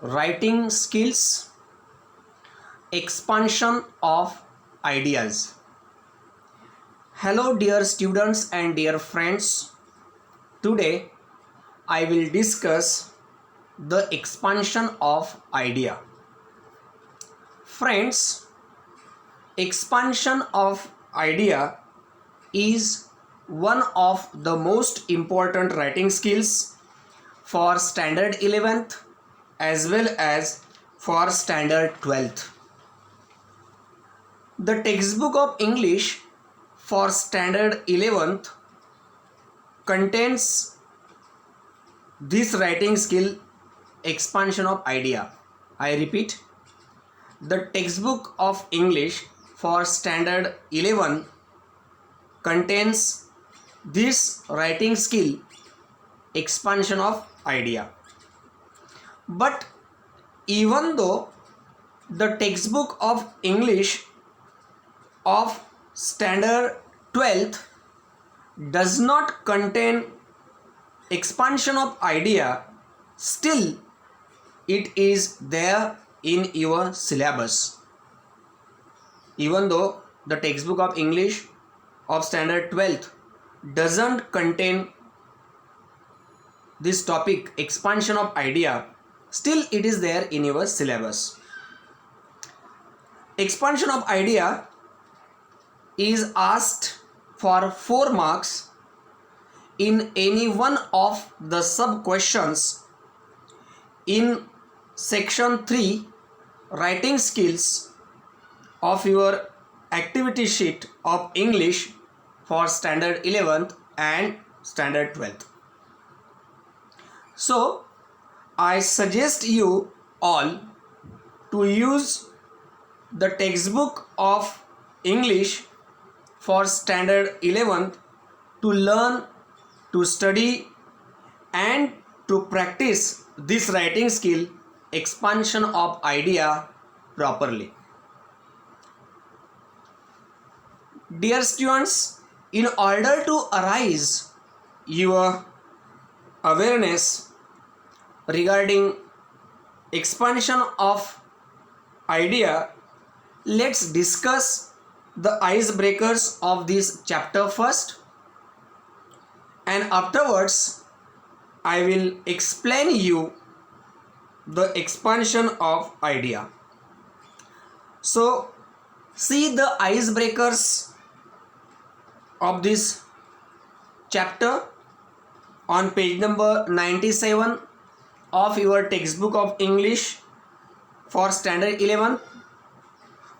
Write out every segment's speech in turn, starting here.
writing skills, expansion of ideas. Hello, dear students and dear friends. Today I will discuss the expansion of idea. Friends, expansion of idea is one of the most important writing skills for standard 11th as well as for standard 12th. The textbook of English for standard 11th contains this writing skill, expansion of idea. I repeat, the textbook of English for standard 11 contains this writing skill, expansion of idea. But even though the textbook of English of standard 12th does not contain expansion of idea, still it is there in your syllabus. Even though the textbook of English of standard 12th doesn't contain this topic, expansion of idea, still it is there in your syllabus. Expansion of idea is asked for 4 marks in any one of the sub questions in section 3 writing skills of your activity sheet of English for standard 11th and standard 12th. So I suggest you all to use the textbook of English for standard 11th to learn, to study and to practice this writing skill, expansion of idea, properly. Dear students, in order to arise your awareness regarding expansion of idea, let's discuss the icebreakers of this chapter first, and afterwards I will explain you the expansion of idea. So see the icebreakers of this chapter on page number 97 of your textbook of English for standard 11,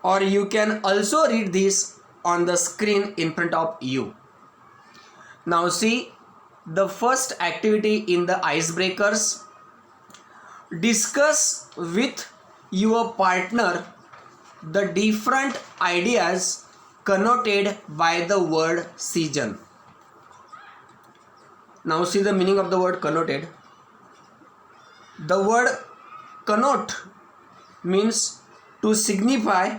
or you can also read this on the screen in front of you. Now see the first activity in the icebreakers. Discuss with your partner the different ideas connoted by the word season. Now see the meaning of the word connoted. The word connote means to signify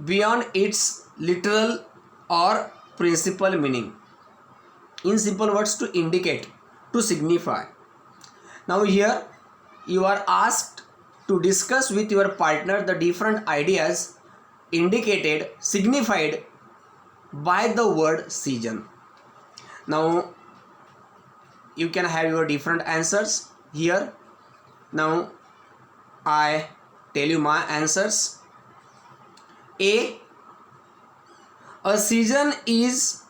beyond its literal or principal meaning. In simple words, to indicate, to signify. Now here you are asked to discuss with your partner the different ideas indicated, signified by the word season. Now you can have your different answers here. Now I tell you my answers. A season is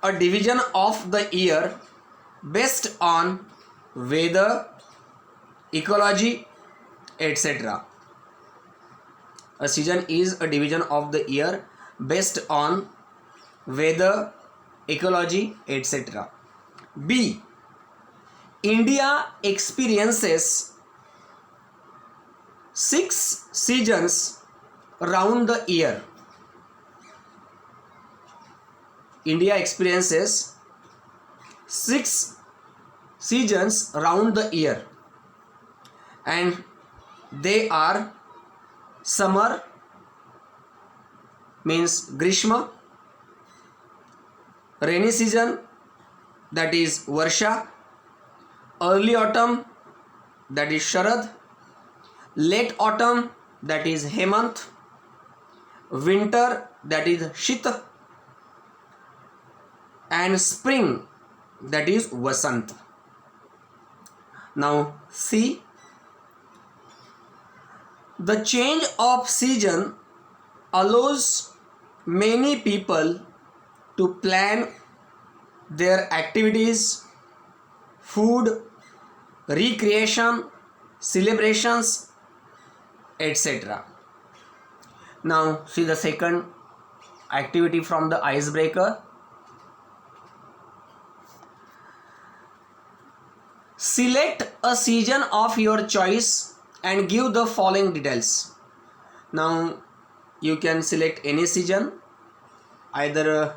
a division of the year based on weather, ecology, etc. A season is a division of the year based on weather, ecology, etc. B. India experiences 6 seasons round the year. India experiences 6 seasons round the year, and they are summer means Grishma, rainy season that is Varsha, early autumn that is Sharad, late autumn, that is Hemant, winter, that is Shit, and spring, that is Vasant. Now see, the change of season allows many people to plan their activities, food, recreation, celebrations, etc. Now see the second activity from the icebreaker. Select a season of your choice and give the following details. Now you can select any season, either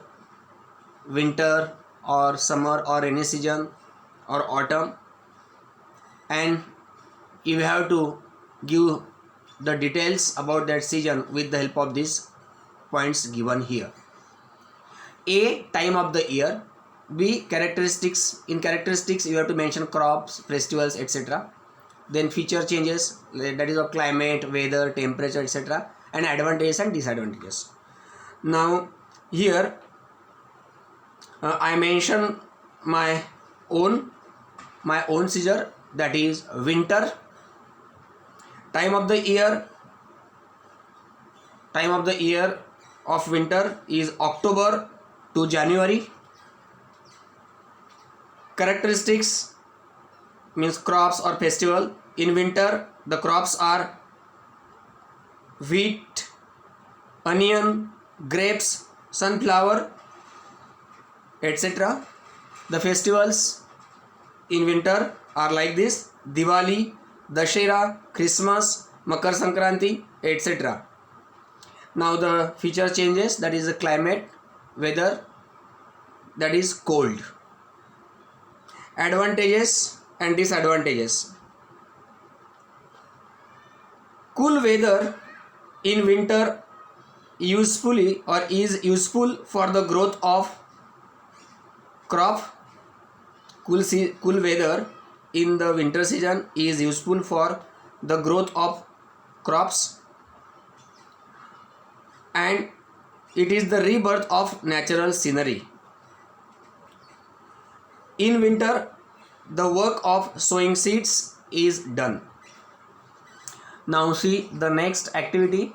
winter or summer or any season or autumn, and you have to give the details about that season with the help of these points given here. A, time of the year. B, characteristics. In characteristics you have to mention crops, festivals, etc. Then feature changes, that is of climate, weather, temperature, etc. and advantages and disadvantages. Now here I mention my own season, that is winter. Time of the year of winter is October to January. Characteristics means crops or festival. In winter the crops are wheat, onion, grapes, sunflower, etc. The festivals in winter are like this: Diwali, Dashera, Christmas, Makar Sankranti, etc. Now the feature changes, that is the climate, weather, that is cold. Advantages and disadvantages. Cool weather in winter usefully or is useful for the growth of crop. Cool weather in the winter season is useful for the growth of crops, and it is the rebirth of natural scenery. In winter the work of sowing seeds is done. Now see the next activity.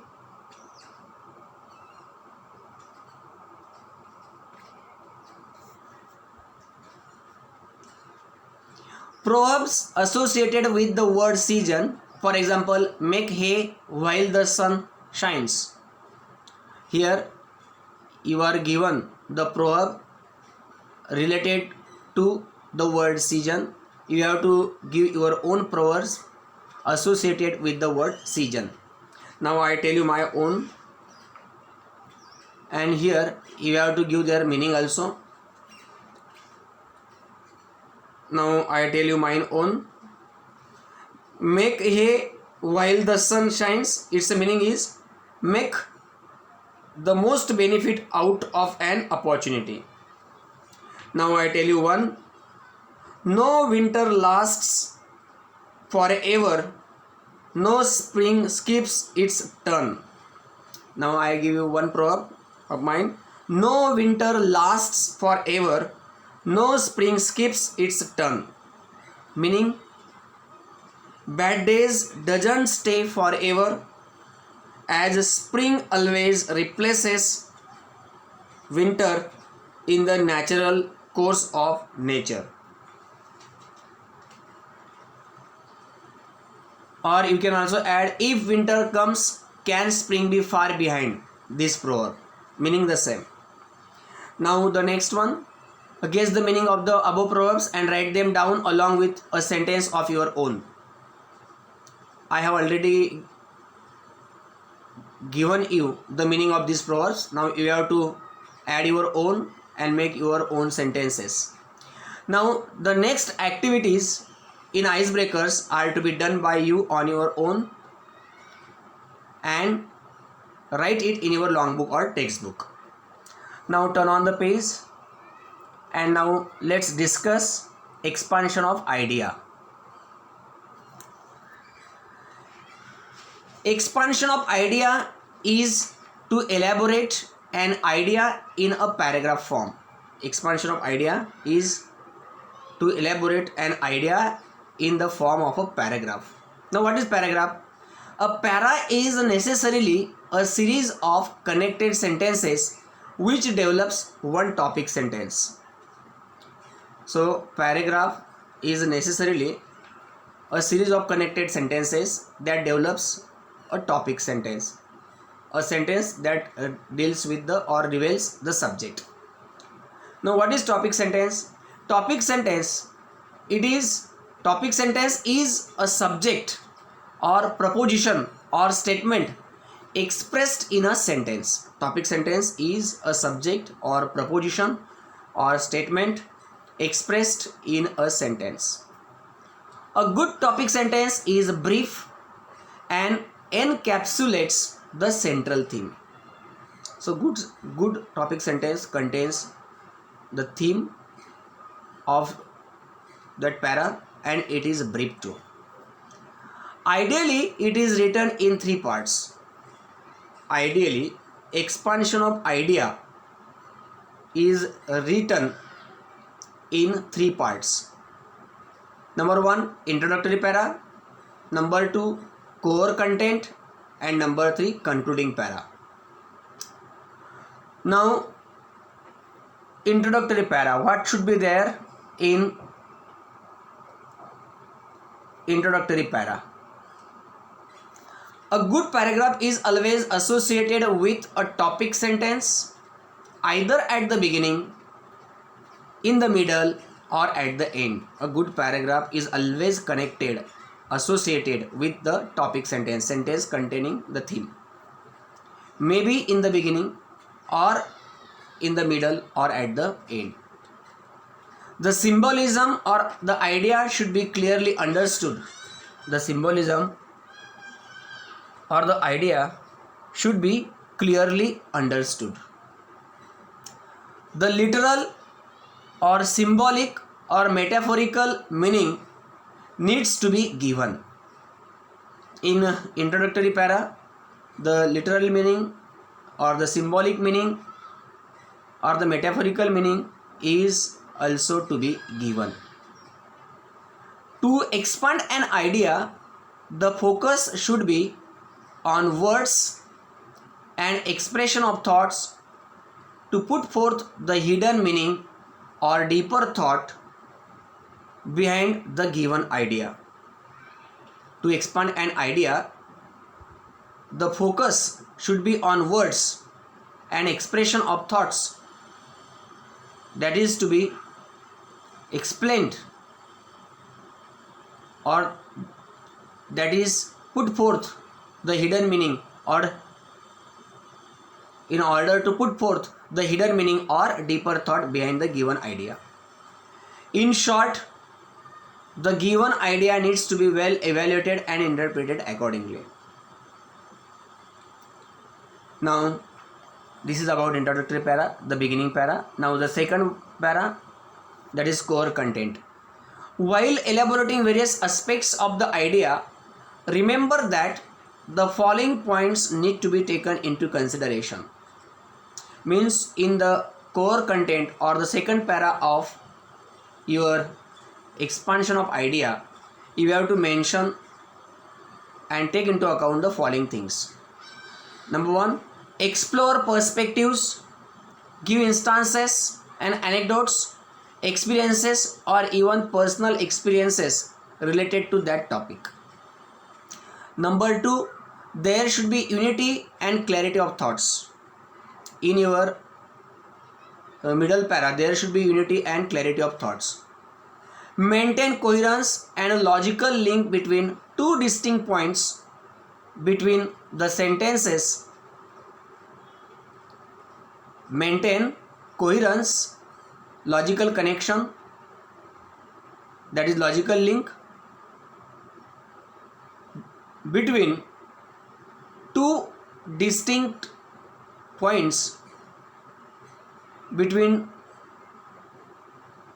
Proverbs associated with the word season. For example, make hay while the sun shines. Here you are given the proverb related to the word season. You have to give your own proverbs associated with the word season. Now I tell you my own, and here you have to give their meaning also. Now I tell you mine own. Make hay while the sun shines. Its meaning is make the most benefit out of an opportunity. Now I tell you one. No winter lasts forever. No spring skips its turn. Now I give you one proverb of mine. No winter lasts forever. No spring skips its turn. Meaning, bad days doesn't stay forever, as spring always replaces winter in the natural course of nature. Or you can also add, if winter comes, can spring be far behind? This proverb, meaning the same. Now the next one. Guess the meaning of the above proverbs and write them down along with a sentence of your own. I have already given you the meaning of these proverbs. Now you have to add your own and make your own sentences. Now the next activities in icebreakers are to be done by you on your own, and write it in your logbook or textbook. Now turn on the page, and now let's discuss expansion of idea. Expansion of idea is to elaborate an idea in a paragraph form. Expansion of idea is to elaborate an idea in the form of a paragraph. Now, what is paragraph? A para is necessarily a series of connected sentences which develops one topic sentence. So, paragraph is necessarily a series of connected sentences that develops a topic sentence, a sentence that deals with the or reveals the subject. Now, what is topic sentence? Topic sentence is a subject or proposition or statement expressed in a sentence. Topic sentence is a subject or proposition or statement expressed in a sentence. A good topic sentence is brief and encapsulates the central theme. So good topic sentence contains the theme of that para and it is brief too. Ideally, it is written in three parts. Ideally, expansion of idea is written in three parts. Number 1, introductory para. Number 2, core content. And number 3, concluding para. Now, introductory para. What should be there in introductory para? A good paragraph is always associated with a topic sentence, either at the beginning, in the middle, or at the end. A good paragraph is always associated with the topic sentence containing the theme. Maybe in the beginning, or in the middle, or at the end. The symbolism or the idea should be clearly understood. The symbolism or the idea should be clearly understood. The literal or symbolic or metaphorical meaning needs to be given. In introductory para, the literal meaning or the symbolic meaning or the metaphorical meaning is also to be given. To expand an idea, the focus should be on words and expression of thoughts to put forth the hidden meaning or deeper thought behind the given idea. To expand an idea, the focus should be on words and expression of thoughts that is to be explained or that is put forth the hidden meaning, or in order to put forth the hidden meaning or deeper thought behind the given idea. In short, the given idea needs to be well evaluated and interpreted accordingly. Now, this is about introductory para, the beginning para. Now, the second para, that is core content. While elaborating various aspects of the idea, remember that the following points need to be taken into consideration. Means in the core content or the second para of your expansion of idea, you have to mention and take into account the following things. Number 1, explore perspectives, give instances and anecdotes, experiences or even personal experiences related to that topic. Number 2, there should be unity and clarity of thoughts. In your middle para, there should be unity and clarity of thoughts. Maintain coherence and a logical link between two distinct points between the sentences. Maintain coherence, logical connection, that is logical link between two distinct points between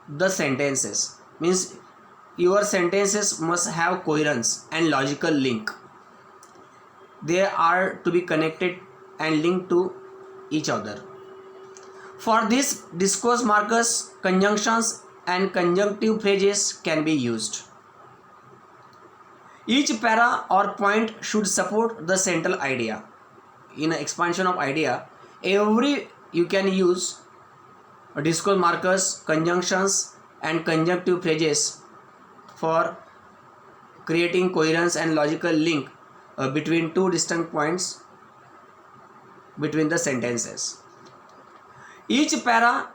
the sentences. Means your sentences must have coherence and logical link they are to be connected and linked to each other. For this, discourse markers, conjunctions, and conjunctive phrases can be used. Each para or point should support the central idea. In expansion of idea, you can use discourse markers, conjunctions, and conjunctive phrases for creating coherence and logical link between two distinct points between the sentences. Each para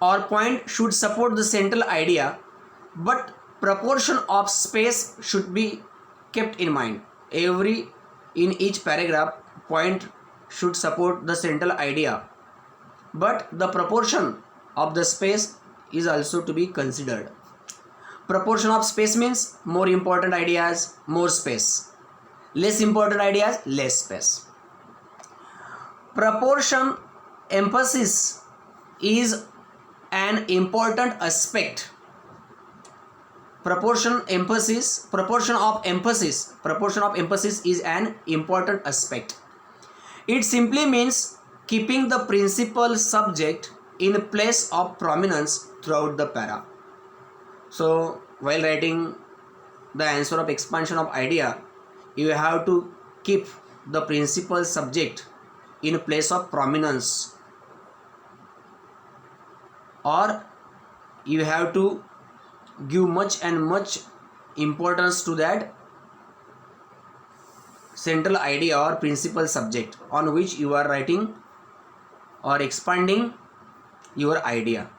or point should support the central idea, but proportion of space should be kept in mind. In each paragraph, point should support the central idea, but the proportion of the space is also to be considered. Proportion of space means more important ideas, more space. Less important ideas, less space. Proportion emphasis is an important aspect. Proportion of emphasis is an important aspect. It simply means keeping the principal subject in place of prominence throughout the para. So while writing the answer of expansion of idea, you have to keep the principal subject in place of prominence, or you have to give much importance to that central idea or principal subject on which you are writing or expanding your idea.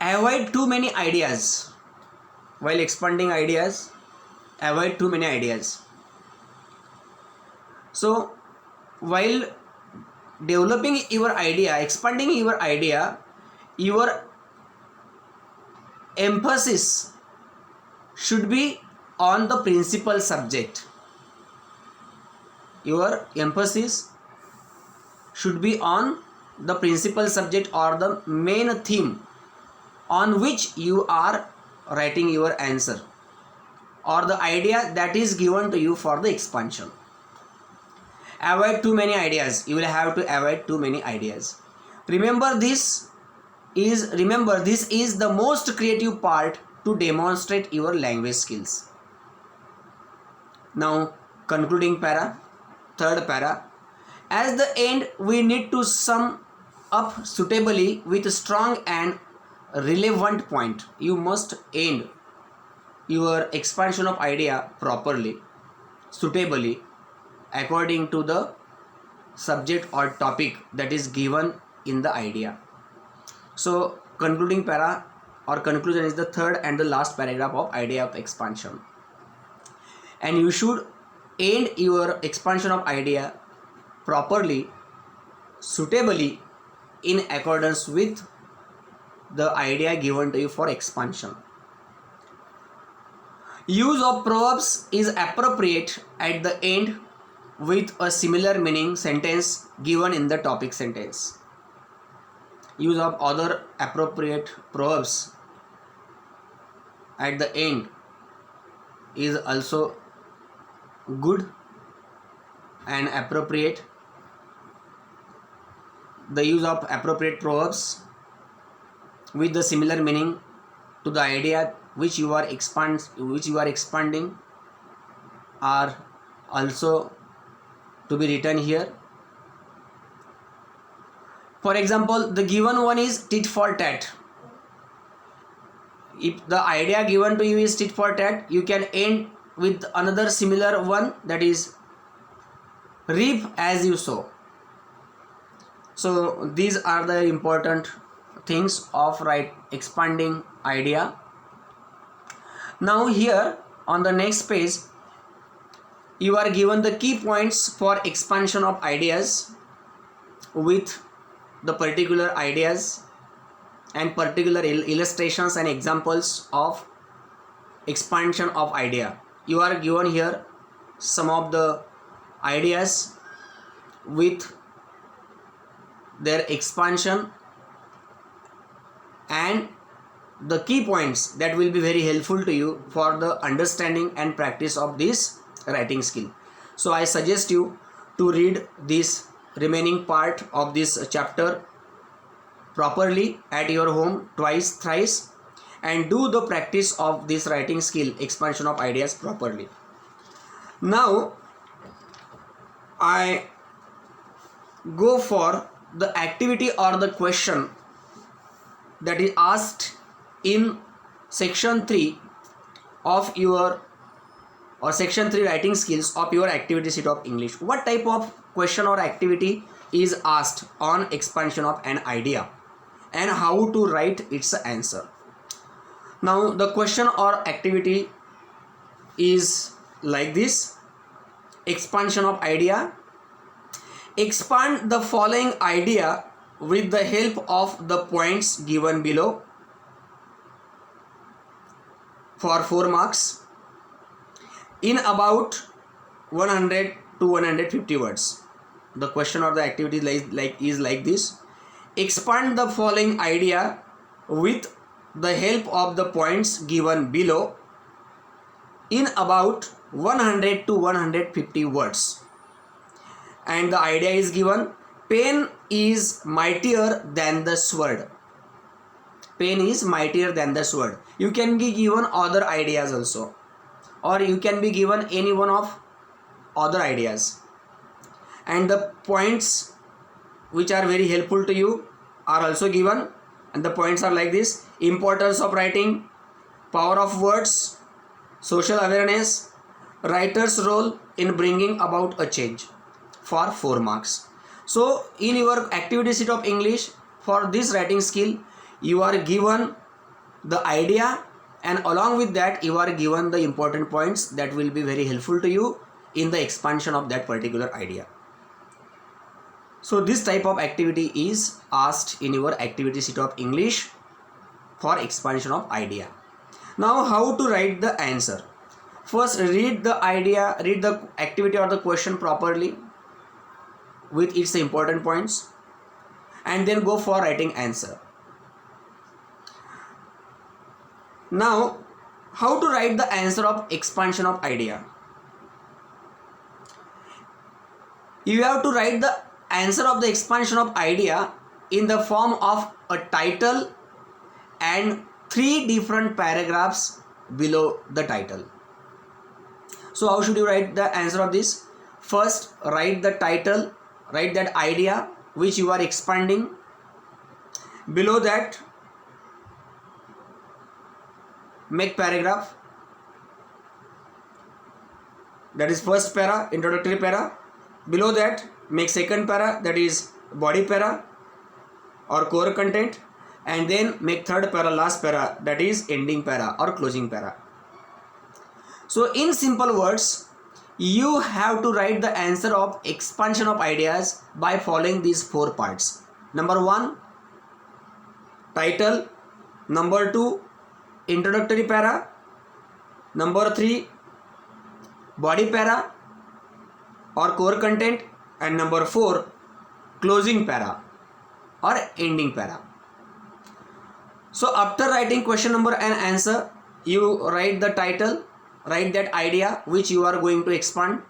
Avoid too many ideas. While expanding ideas, avoid too many ideas. So while developing your idea, expanding your idea, your emphasis should be on the principal subject. Your emphasis should be on the principal subject or the main theme on which you are writing your answer, or the idea that is given to you for the expansion. Avoid too many ideas. You will have to avoid too many ideas. Remember this is the most creative part to demonstrate your language skills. Now concluding para, third para. At the end, we need to sum up suitably with a strong and relevant point. You must end your expansion of idea properly, suitably, according to the subject or topic that is given in the idea. So concluding para or conclusion is the third and the last paragraph of idea of expansion, and you should end your expansion of idea properly, suitably, in accordance with the idea given to you for expansion. Use of proverbs is appropriate at the end with a similar meaning sentence given in the topic sentence. Use of other appropriate proverbs at the end is also good and appropriate. The use of appropriate proverbs with the similar meaning to the idea which you are expanding are also to be written here. For example, the given one is tit for tat. If the idea given to you is tit for tat, you can end with another similar one, that is reap as you sow. So these are the important things of expanding idea. Now here on the next page, you are given the key points for expansion of ideas with the particular ideas and particular illustrations and examples of expansion of idea. You are given here some of the ideas with their expansion and the key points that will be very helpful to you for the understanding and practice of this writing skill. So I suggest you to read this remaining part of this chapter properly at your home twice, thrice, and do the practice of this writing skill, expansion of ideas, properly. Now I go for the activity or the question that is asked in section 3 of your, or section 3 writing skills of your activity sheet of English. What type of question or activity is asked on expansion of an idea and how to write its answer? Now the question or activity is like this: expansion of idea. Expand the following idea with the help of the points given below for 4 marks in about 100 to 150 words. The question or the activity is like this: expand the following idea with the help of the points given below in about 100 to 150 words. And the idea is given: pen is mightier than the sword. Pen is mightier than the sword. You can be given other ideas also, or you can be given any one of other ideas, and the points which are very helpful to you are also given, and the points are like this: importance of writing, power of words, social awareness, writer's role in bringing about a change, for 4 marks. So in your activity sheet of English for this writing skill, you are given the idea, and along with that you are given the important points that will be very helpful to you in the expansion of that particular idea. So this type of activity is asked in your activity sheet of English for expansion of idea. Now how to write the answer? First, read the idea, read the activity or the question properly with its important points, and then go for writing answer. Now how to write the answer of expansion of idea? You have to write the answer of the expansion of idea in the form of a title and 3 different paragraphs below the title. So how should you write the answer of this? First, write the title, write that idea which you are expanding. Below that, make paragraph. That is first para, introductory para. Below that, make second para, that is body para or core content, and then make third para, last para, that is ending para or closing para. So in simple words, you have to write the answer of expansion of ideas by following these 4 parts. Number 1, title. Number 2, introductory para. Number 3, body para or core content, and number 4, closing para or ending para. So after writing question number and answer, you write the title, write that idea which you are going to expand.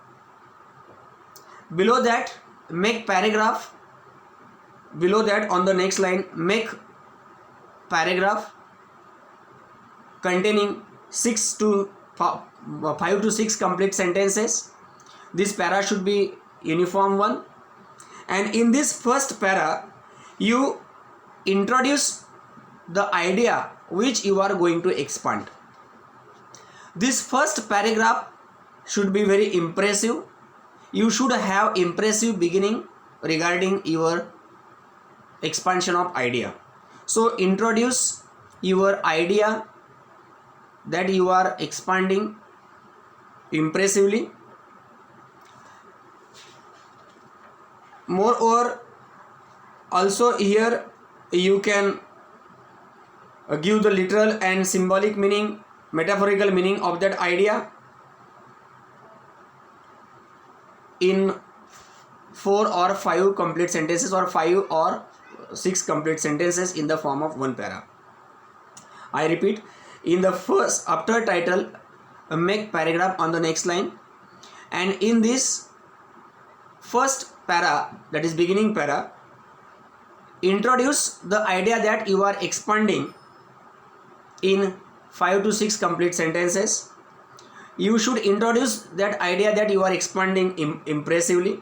Below that, make paragraph. Below that, on the next line, make paragraph containing 5 to 6 complete sentences. This para should be uniform one, and in this first para you introduce the idea which you are going to expand. This first paragraph should be very impressive. You should have impressive beginning regarding your expansion of idea. So introduce your idea that you are expanding impressively. Moreover, also here you can give the literal and symbolic meaning, metaphorical meaning of that idea in 4 or 5 complete sentences, or 5 or 6 complete sentences in the form of one para. I repeat, in the first, after title, make paragraph on the next line, and in this first para, that is beginning para, introduce the idea that you are expanding in 5 to 6 complete sentences. You should introduce that idea that you are expanding impressively,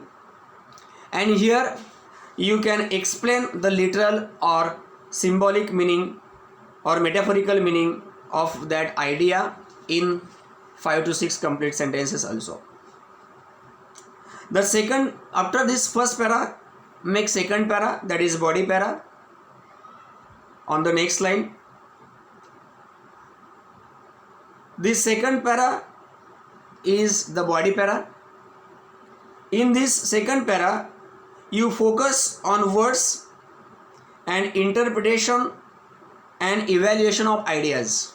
and here you can explain the literal or symbolic meaning or metaphorical meaning of that idea in 5 to 6 complete sentences also. The second, after this first para, make second para, that is body para, on the next line. This second para is the body para. In this second para, you focus on words and interpretation and evaluation of ideas.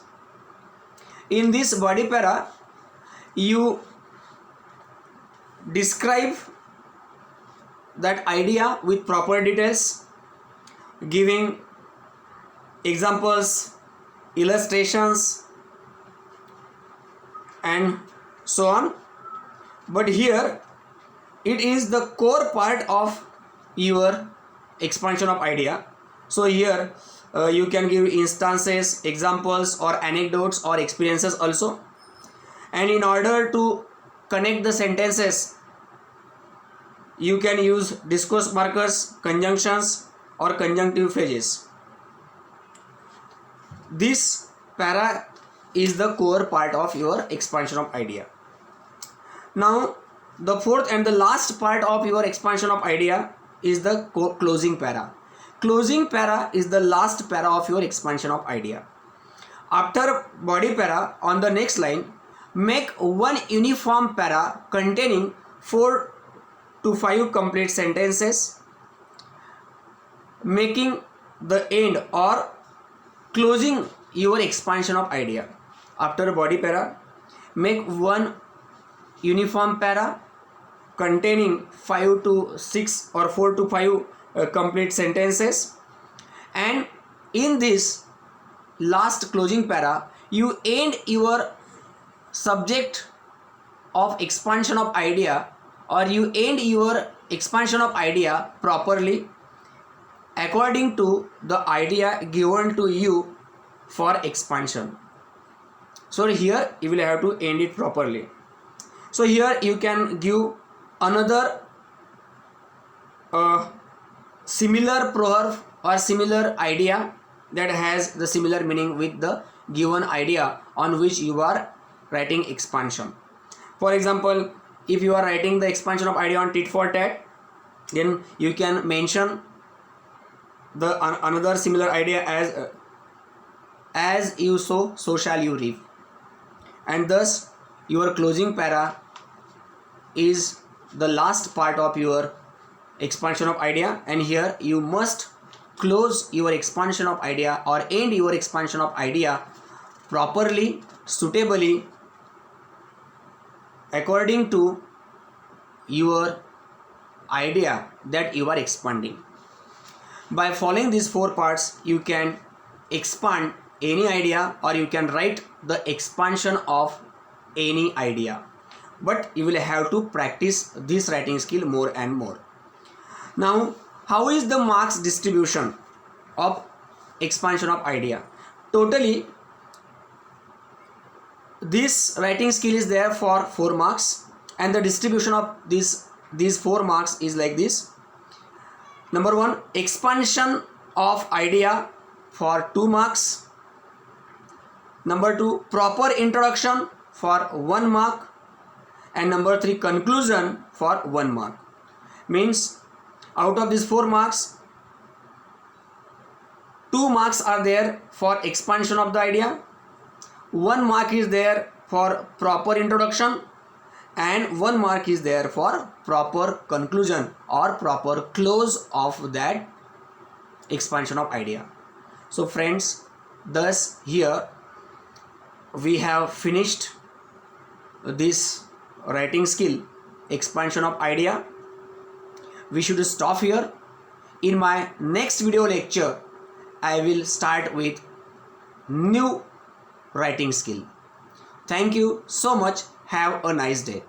In this body para, you describe that idea with proper details, giving examples, illustrations, and so on. But here it is the core part of your expansion of idea. So here you can give instances, examples, or anecdotes or experiences also. And in order to connect the sentences, you can use discourse markers, conjunctions, or conjunctive phrases. This para is the core part of your expansion of idea. Now the fourth and the last part of your expansion of idea is the closing para. Closing para is the last para of your expansion of idea. After body para, on the next line, make one uniform para containing 4 to 5 complete sentences, making the end or closing your expansion of idea. After body para, make one uniform para containing 5 to 6 or 4 to 5 complete sentences, and in this last closing para, you end your subject of expansion of idea, or you end your expansion of idea properly according to the idea given to you for expansion. So here you will have to end it properly. So here you can give another similar proverb or similar idea that has the similar meaning with the given idea on which you are writing expansion. For example, if you are writing the expansion of idea on tit for tat, then you can mention the another similar idea as you sow, so shall you reap, and thus your closing para is the last part of your expansion of idea, and here you must close your expansion of idea or end your expansion of idea properly, suitably, according to your idea that you are expanding. By following these 4 parts, you can expand any idea, or you can write the expansion of any idea, but you will have to practice this writing skill more and more. Now, how is the marks distribution of expansion of idea? Totally, this writing skill is there for 4 marks, and the distribution of these 4 marks is like this. Number 1, expansion of idea for 2 marks. Number 2, proper introduction for 1 mark. And number 3, conclusion for 1 mark. Means out of these 4 marks, 2 marks are there for expansion of the idea, 1 mark is there for proper introduction, and 1 mark is there for proper conclusion or proper close of that expansion of idea. So friends, thus here we have finished this writing skill, expansion of idea. We should stop here. In my next video lecture, I will start with new writing skill. Thank you so much. Have a nice day.